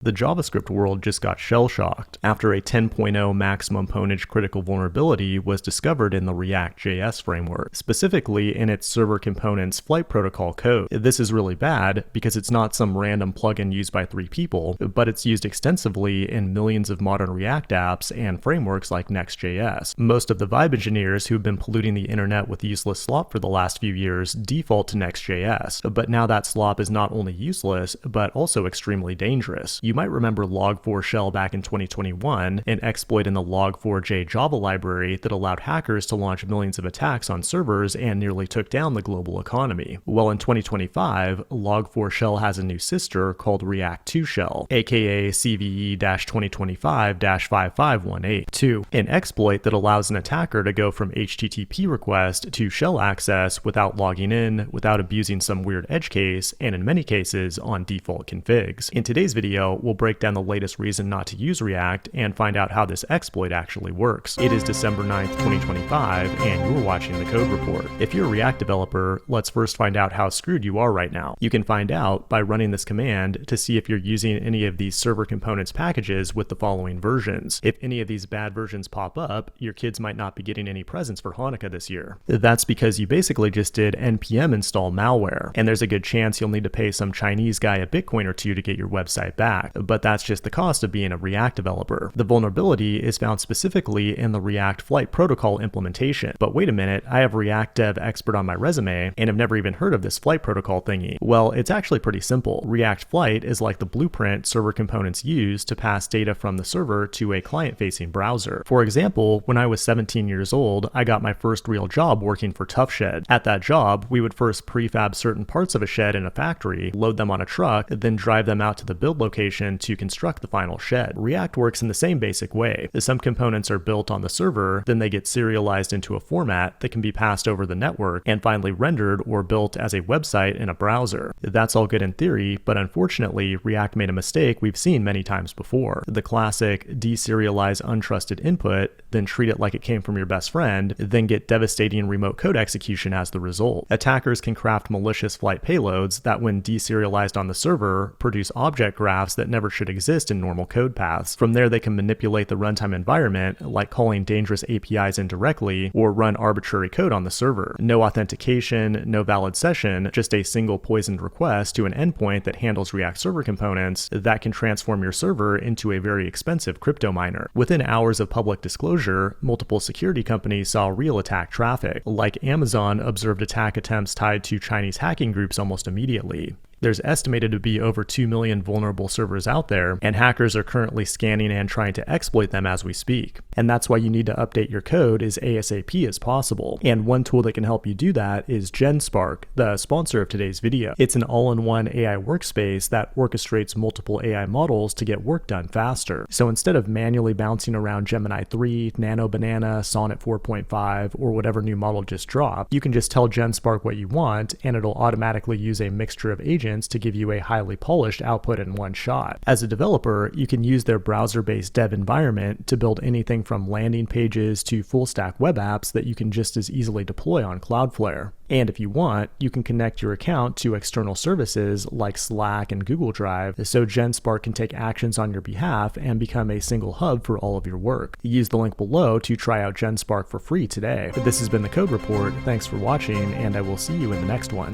The JavaScript world just got shell-shocked after a 10.0 maximum ponage critical vulnerability was discovered in the React.js framework, specifically in its server components flight protocol code. This is really bad because it's not some random plugin used by 3 people, but it's used extensively in millions of modern React apps and frameworks like Next.js. Most of the Vibe engineers who've been polluting the internet with useless slop for the last few years default to Next.js, but now that slop is not only useless, but also extremely dangerous. You might remember log4shell back in 2021, an exploit in the log4j Java library that allowed hackers to launch millions of attacks on servers and nearly took down the global economy. Well, in 2025, log4shell has a new sister called React.js, a.k.a. CVE-2025-5518, an exploit that allows an attacker to go from HTTP request to shell access without logging in, without abusing some weird edge case, and in many cases on default configs. In today's video, we'll break down the latest reason not to use React and find out how this exploit actually works. It is December 9th, 2025, and you're watching the Code Report. If you're a React developer, let's first find out how screwed you are right now. You can find out by running this command to see if you're using any of these server components packages with the following versions. If any of these bad versions pop up, your kids might not be getting any presents for Hanukkah this year. That's because you basically just did npm install malware, and there's a good chance you'll need to pay some Chinese guy a Bitcoin or two to get your website back. But that's just the cost of being a React developer. The vulnerability is found specifically in the React Flight protocol implementation. But wait a minute, I have React Dev Expert on my resume and have never even heard of this flight protocol thingy. Well, it's actually pretty simple. React Flight is like the blueprint server components use to pass data from the server to a client-facing browser. For example, when I was 17 years old, I got my first real job working for Tough Shed. At that job, we would first prefab certain parts of a shed in a factory, load them on a truck, then drive them out to the build location to construct the final shed. React works in the same basic way. Some components are built on the server, then they get serialized into a format that can be passed over the network and finally rendered or built as a website in a browser. That's all good in theory, but unfortunately, React made a mistake we've seen many times before. The classic deserialize untrusted input, then treat it like it came from your best friend, then get devastating remote code execution as the result. Attackers can craft malicious flight payloads that, when deserialized on the server, produce object graphs that never should exist in normal code paths. From there, they can manipulate the runtime environment, like calling dangerous APIs indirectly, or run arbitrary code on the server. No authentication, no valid session, just a single poisoned request to an endpoint that handles React server components that can transform your server into a very expensive crypto miner. Within hours of public disclosure, multiple security companies saw real attack traffic. Like Amazon observed attack attempts tied to Chinese hacking groups almost immediately. There's estimated to be over 2 million vulnerable servers out there, and hackers are currently scanning and trying to exploit them as we speak. And that's why you need to update your code as ASAP as possible. And one tool that can help you do that is GenSpark, the sponsor of today's video. It's an all-in-one AI workspace that orchestrates multiple AI models to get work done faster. So instead of manually bouncing around Gemini 3, Nano Banana, Sonnet 4.5, or whatever new model just dropped, you can just tell GenSpark what you want, and it'll automatically use a mixture of agents to give you a highly polished output in one shot. As a developer, you can use their browser-based dev environment to build anything from landing pages to full-stack web apps that you can just as easily deploy on Cloudflare. And if you want, you can connect your account to external services like Slack and Google Drive, so GenSpark can take actions on your behalf and become a single hub for all of your work. Use the link below to try out GenSpark for free today. This has been the Code Report. Thanks for watching, and I will see you in the next one.